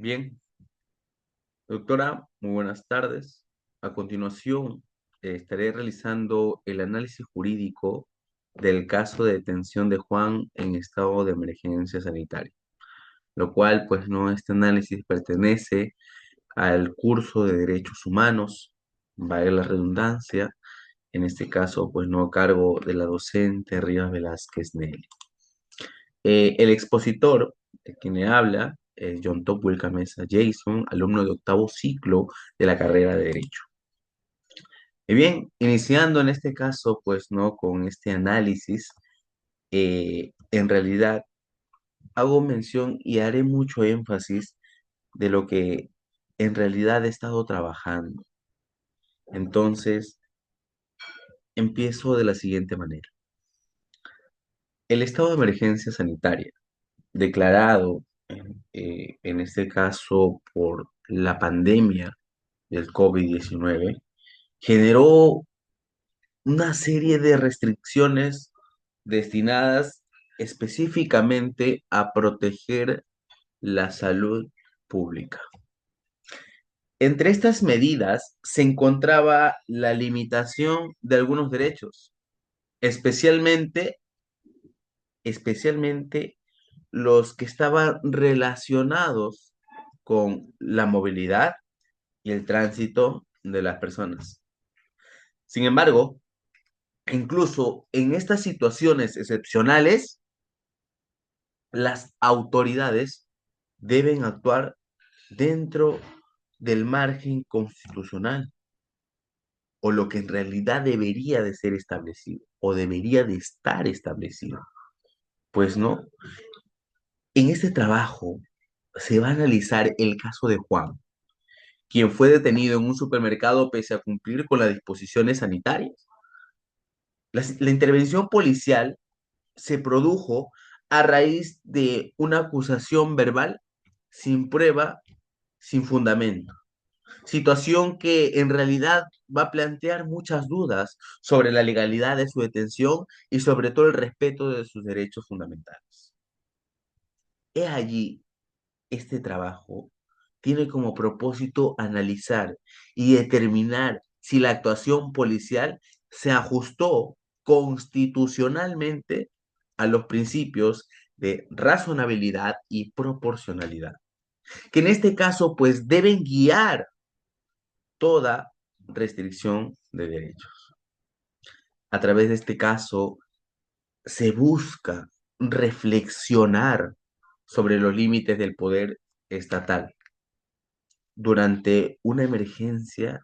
Bien, doctora, muy buenas tardes. A continuación, estaré realizando el análisis jurídico del caso de detención de Juan en estado de emergencia sanitaria, lo cual, pues, no, este análisis pertenece al curso de Derechos Humanos, vale la redundancia, en este caso, pues, no a cargo de la docente Rivas Velázquez Nelly. El expositor, de quien le habla, es John Topwell Camesa Jason, alumno de octavo ciclo de la carrera de Derecho. Y bien, iniciando en este caso, pues, ¿no? Con este análisis, en realidad hago mención y haré mucho énfasis de lo que en realidad he estado trabajando. Entonces, empiezo de la siguiente manera. El estado de emergencia sanitaria declarado en este caso por la pandemia del COVID-19, generó una serie de restricciones destinadas específicamente a proteger la salud pública. Entre estas medidas se encontraba la limitación de algunos derechos, especialmente, especialmente los que estaban relacionados con la movilidad y el tránsito de las personas. Sin embargo, incluso en estas situaciones excepcionales, las autoridades deben actuar dentro del margen constitucional o lo que en realidad debería de ser establecido o debería de estar establecido. Pues no, en este trabajo se va a analizar el caso de Juan, quien fue detenido en un supermercado pese a cumplir con las disposiciones sanitarias. La intervención policial se produjo a raíz de una acusación verbal sin prueba, sin fundamento. Situación que en realidad va a plantear muchas dudas sobre la legalidad de su detención y sobre todo el respeto de sus derechos fundamentales. He allí este trabajo tiene como propósito analizar y determinar si la actuación policial se ajustó constitucionalmente a los principios de razonabilidad y proporcionalidad, que en este caso pues deben guiar toda restricción de derechos. A través de este caso se busca reflexionar sobre los límites del poder estatal durante una emergencia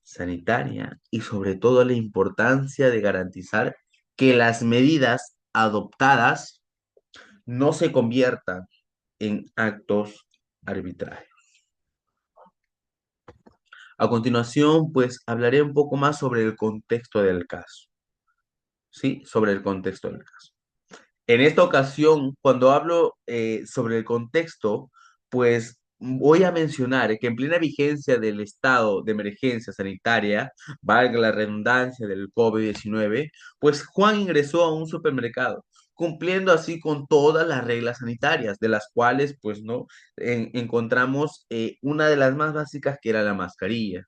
sanitaria y sobre todo la importancia de garantizar que las medidas adoptadas no se conviertan en actos arbitrarios. A continuación, pues hablaré un poco más sobre el contexto del caso, ¿sí? Sobre el contexto del caso. En esta ocasión, cuando hablo sobre el contexto, pues voy a mencionar que en plena vigencia del estado de emergencia sanitaria, valga la redundancia del COVID-19, pues Juan ingresó a un supermercado, cumpliendo así con todas las reglas sanitarias, de las cuales, pues, no, encontramos una de las más básicas que era la mascarilla,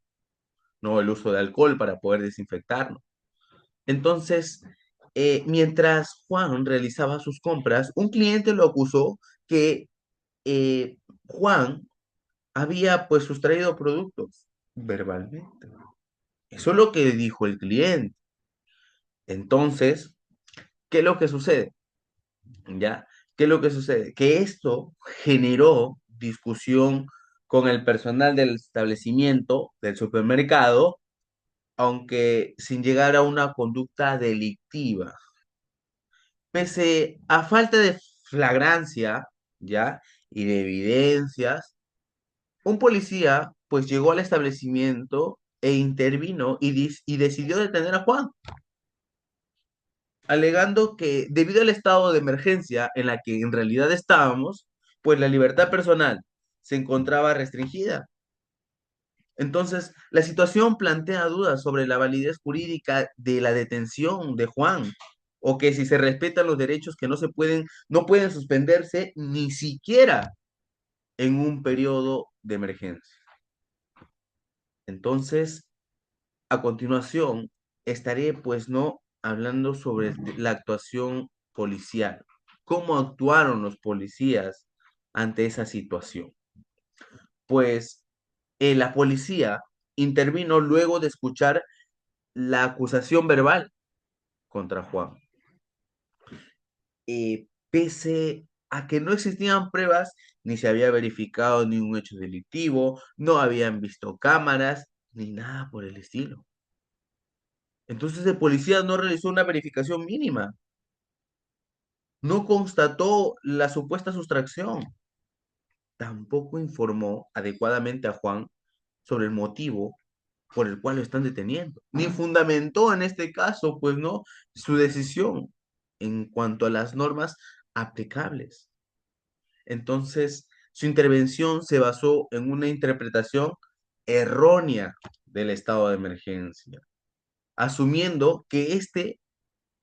no el uso de alcohol para poder desinfectarnos. Entonces, mientras Juan realizaba sus compras, un cliente lo acusó que Juan había pues sustraído productos verbalmente. Eso es lo que dijo el cliente. Entonces, ¿qué es lo que sucede? ¿Ya? ¿Qué es lo que sucede? Que esto generó discusión con el personal del establecimiento, del supermercado, aunque sin llegar a una conducta delictiva. Pese a falta de flagrancia, ¿ya? Y de evidencias, un policía pues llegó al establecimiento e intervino y decidió detener a Juan, alegando que debido al estado de emergencia en la que en realidad estábamos, pues la libertad personal se encontraba restringida. Entonces, la situación plantea dudas sobre la validez jurídica de la detención de Juan, o que si se respetan los derechos que no pueden suspenderse ni siquiera en un periodo de emergencia. Entonces, a continuación, estaré pues no hablando sobre la actuación policial. ¿Cómo actuaron los policías ante esa situación? Pues la policía intervino luego de escuchar la acusación verbal contra Juan. Pese a que no existían pruebas, ni se había verificado ningún hecho delictivo, no habían visto cámaras, ni nada por el estilo. Entonces el policía no realizó una verificación mínima, no constató la supuesta sustracción, tampoco informó adecuadamente a Juan sobre el motivo por el cual lo están deteniendo, ni fundamentó en este caso, pues no, su decisión en cuanto a las normas aplicables. Entonces, su intervención se basó en una interpretación errónea del estado de emergencia, asumiendo que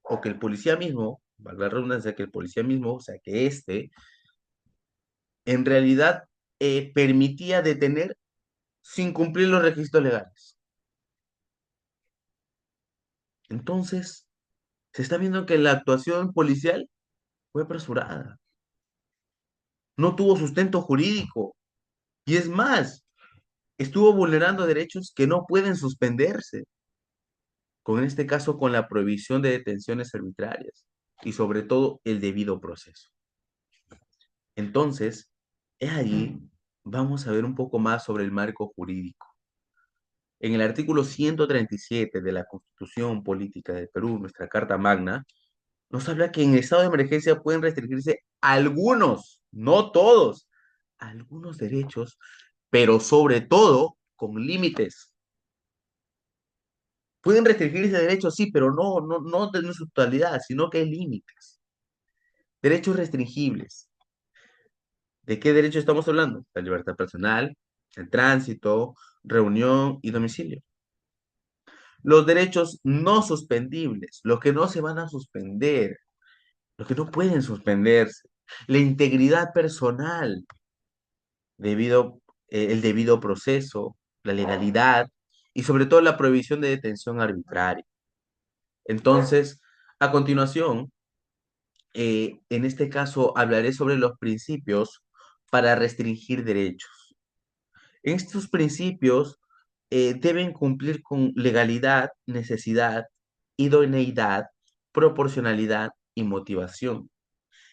o que el policía mismo, valga la redundancia, que el policía mismo, o sea, que en realidad permitía detener sin cumplir los requisitos legales. Entonces, se está viendo que la actuación policial fue apresurada, no tuvo sustento jurídico y es más, estuvo vulnerando derechos que no pueden suspenderse, con este caso con la prohibición de detenciones arbitrarias y sobre todo el debido proceso. Entonces, es allí vamos a ver un poco más sobre el marco jurídico. En el artículo 137 de la Constitución Política del Perú, nuestra Carta Magna, nos habla que en estado de emergencia pueden restringirse algunos, no todos, algunos derechos, pero sobre todo con límites. Pueden restringirse derechos, sí, pero no en su totalidad, sino que hay límites. Derechos restringibles. ¿De qué derecho estamos hablando? La libertad personal, el tránsito, reunión y domicilio. Los derechos no suspendibles, los que no se van a suspender, los que no pueden suspenderse. La integridad personal, el debido proceso, la legalidad y sobre todo la prohibición de detención arbitraria. Entonces, a continuación, en este caso hablaré sobre los principios para restringir derechos. Estos principios deben cumplir con legalidad, necesidad, idoneidad, proporcionalidad y motivación.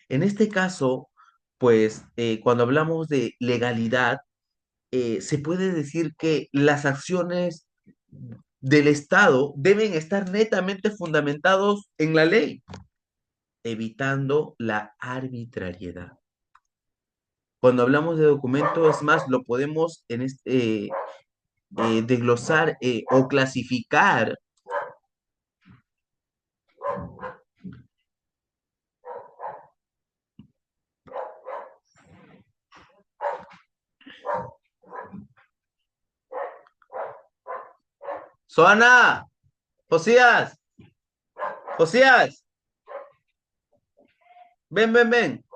En este caso, pues cuando hablamos de legalidad, se puede decir que las acciones del Estado deben estar netamente fundamentados en la ley, evitando la arbitrariedad. Cuando hablamos de documento, es más, lo podemos desglosar o clasificar. ¡Zona! ¡Josías! ¡Josías! Ven, ven, ven.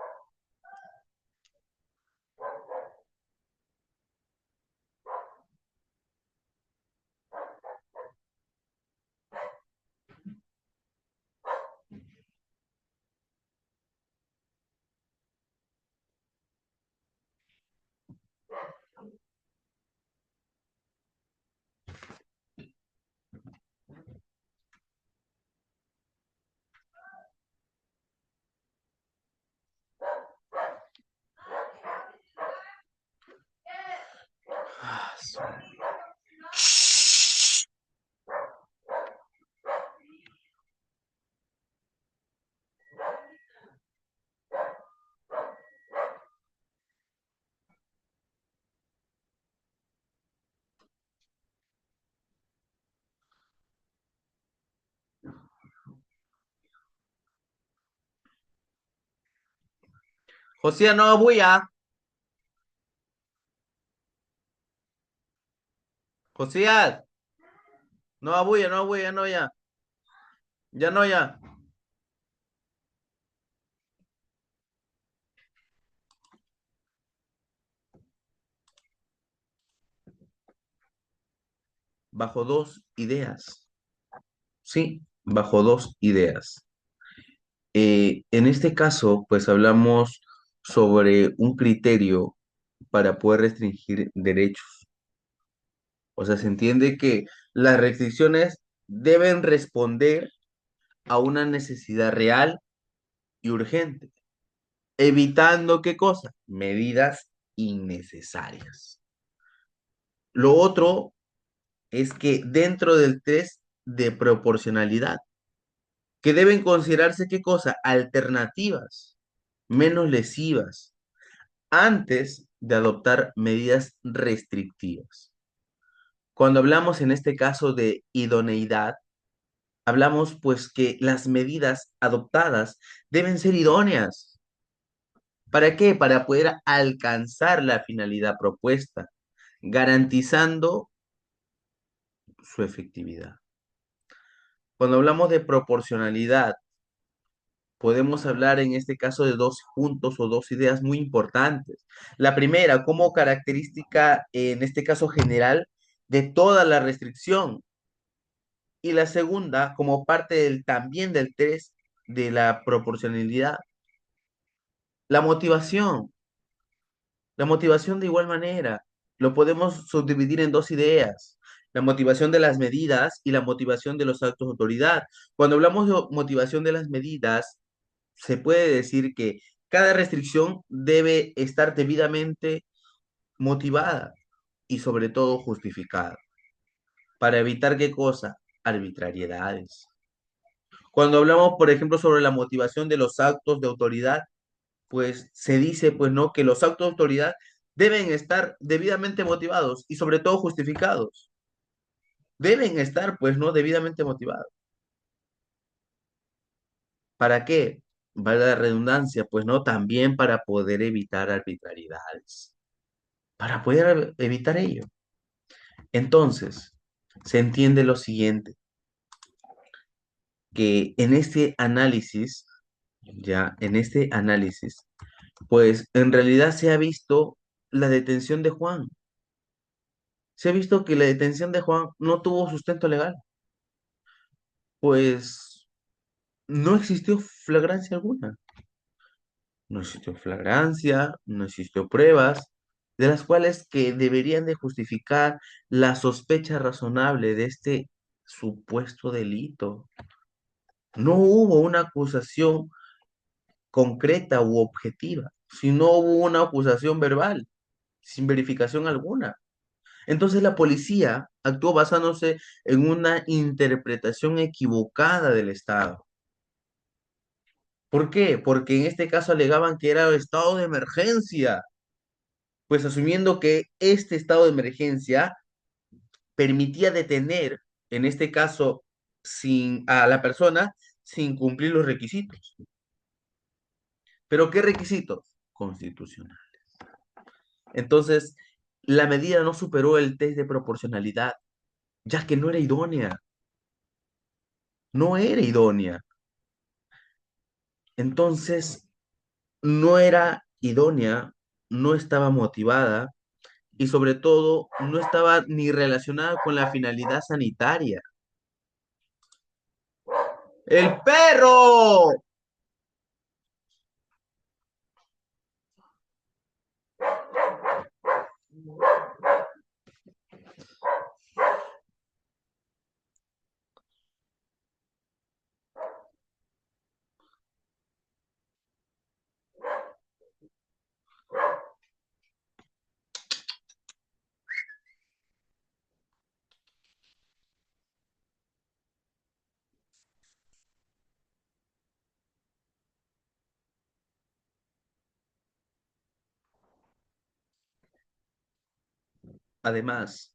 Josías, no bulla. Josías, no bulla, no bulla, no ya. Ya no ya. bajo dos ideas, ¿sí? Bajo dos ideas. En este caso, pues hablamos sobre un criterio para poder restringir derechos. O sea, se entiende que las restricciones deben responder a una necesidad real y urgente, evitando ¿qué cosa? Medidas innecesarias. Lo otro es que dentro del test de proporcionalidad, que deben considerarse ¿qué cosa? Alternativas, menos lesivas, antes de adoptar medidas restrictivas. Cuando hablamos en este caso de idoneidad, hablamos pues que las medidas adoptadas deben ser idóneas. ¿Para qué? Para poder alcanzar la finalidad propuesta, garantizando su efectividad. Cuando hablamos de proporcionalidad, podemos hablar en este caso de dos puntos o dos ideas muy importantes. La primera, como característica, en este caso general, de toda la restricción. Y la segunda, como parte también del test de la proporcionalidad. La motivación. La motivación de igual manera. Lo podemos subdividir en dos ideas. La motivación de las medidas y la motivación de los actos de autoridad. Cuando hablamos de motivación de las medidas, se puede decir que cada restricción debe estar debidamente motivada y sobre todo justificada para evitar qué cosa, arbitrariedades. Cuando hablamos, por ejemplo, sobre la motivación de los actos de autoridad, pues se dice, pues no, que los actos de autoridad deben estar debidamente motivados y sobre todo justificados. Deben estar, pues no, debidamente motivados. ¿Para qué? Vale la redundancia, pues no, también para poder evitar arbitrariedades, para poder evitar ello. Entonces, se entiende lo siguiente, que en este análisis, ya, en este análisis, pues en realidad se ha visto la detención de Juan. Se ha visto que la detención de Juan no tuvo sustento legal, pues no existió flagrancia alguna. No existió flagrancia, no existió pruebas de las cuales que deberían de justificar la sospecha razonable de este supuesto delito. No hubo una acusación concreta u objetiva, sino hubo una acusación verbal, sin verificación alguna. Entonces la policía actuó basándose en una interpretación equivocada del Estado. ¿Por qué? Porque en este caso alegaban que era estado de emergencia, pues asumiendo que este estado de emergencia permitía detener, en este caso, a la persona sin cumplir los requisitos. ¿Pero qué requisitos? Constitucional. Entonces, la medida no superó el test de proporcionalidad, ya que no era idónea, no era idónea. Entonces, no era idónea, no estaba motivada y sobre todo no estaba ni relacionada con la finalidad sanitaria. ¡El perro! Además,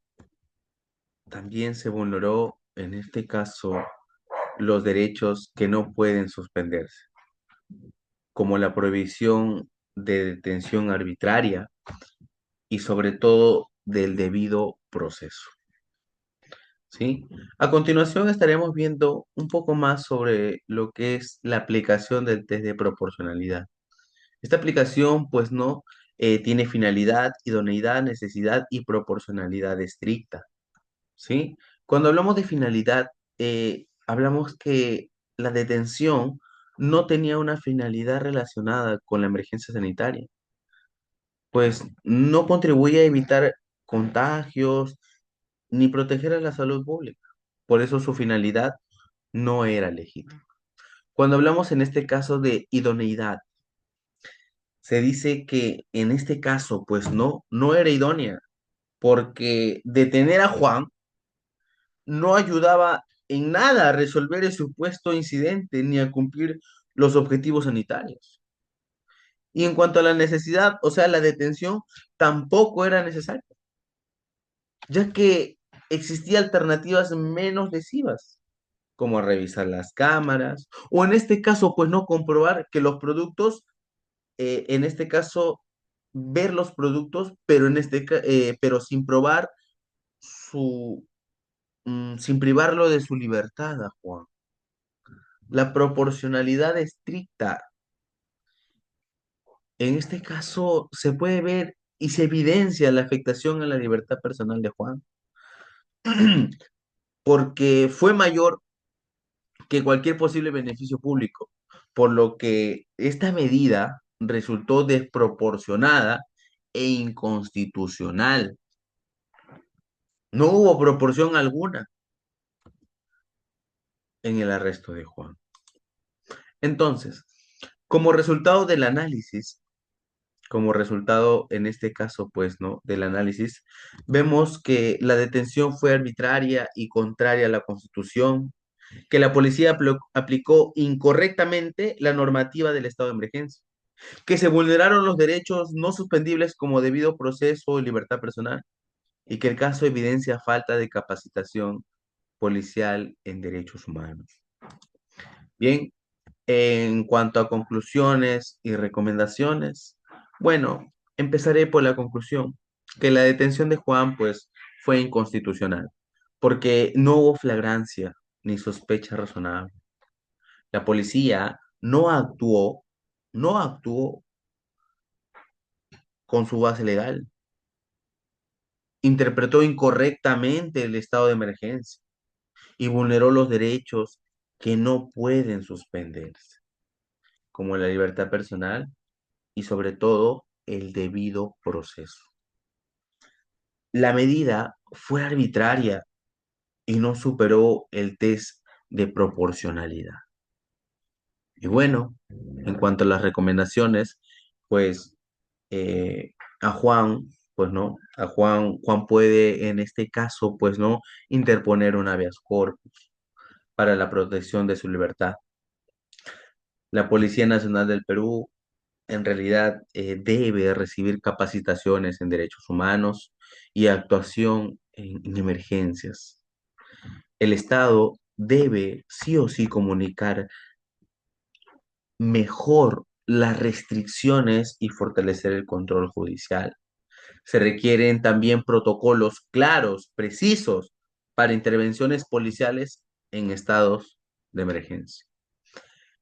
también se vulneró en este caso los derechos que no pueden suspenderse, como la prohibición de detención arbitraria y sobre todo del debido proceso. ¿Sí? A continuación estaremos viendo un poco más sobre lo que es la aplicación del test de proporcionalidad. Esta aplicación, pues no, tiene finalidad, idoneidad, necesidad y proporcionalidad estricta. ¿Sí? Cuando hablamos de finalidad, hablamos que la detención no tenía una finalidad relacionada con la emergencia sanitaria, pues no contribuye a evitar contagios ni proteger a la salud pública. Por eso su finalidad no era legítima. Cuando hablamos en este caso de idoneidad, se dice que en este caso, pues no era idónea, porque detener a Juan no ayudaba en nada a resolver el supuesto incidente ni a cumplir los objetivos sanitarios. Y en cuanto a la necesidad, o sea, la detención tampoco era necesaria, ya que existían alternativas menos lesivas, como revisar las cámaras, o en este caso, pues no comprobar que los productos, en este caso, ver los productos, pero pero sin probar su, sin privarlo de su libertad a Juan. La proporcionalidad estricta, en este caso, se puede ver y se evidencia la afectación a la libertad personal de Juan, porque fue mayor que cualquier posible beneficio público, por lo que esta medida resultó desproporcionada e inconstitucional. No hubo proporción alguna en el arresto de Juan. Entonces, como resultado del análisis, como resultado en este caso, pues, ¿no? Del análisis, vemos que la detención fue arbitraria y contraria a la Constitución, que la policía aplicó incorrectamente la normativa del estado de emergencia, que se vulneraron los derechos no suspendibles como debido proceso y libertad personal, y que el caso evidencia falta de capacitación policial en derechos humanos. Bien, en cuanto a conclusiones y recomendaciones, bueno, empezaré por la conclusión, que la detención de Juan, pues, fue inconstitucional, porque no hubo flagrancia ni sospecha razonable. La policía no actuó con su base legal, interpretó incorrectamente el estado de emergencia y vulneró los derechos que no pueden suspenderse, como la libertad personal y sobre todo el debido proceso. La medida fue arbitraria y no superó el test de proporcionalidad. Y bueno, en cuanto a las recomendaciones, pues a Juan, pues no, Juan puede en este caso, pues no, interponer un habeas corpus para la protección de su libertad. La Policía Nacional del Perú en realidad debe recibir capacitaciones en derechos humanos y actuación en emergencias. El Estado debe sí o sí comunicar mejor las restricciones y fortalecer el control judicial. Se requieren también protocolos claros, precisos, para intervenciones policiales en estados de emergencia.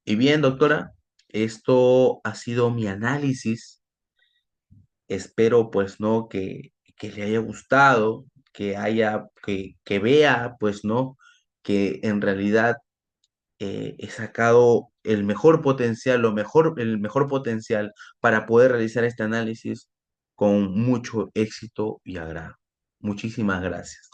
Y bien, doctora, esto ha sido mi análisis. Espero pues no que le haya gustado, que vea pues no que en realidad he sacado el mejor potencial, el mejor potencial para poder realizar este análisis con mucho éxito y agrado. Muchísimas gracias.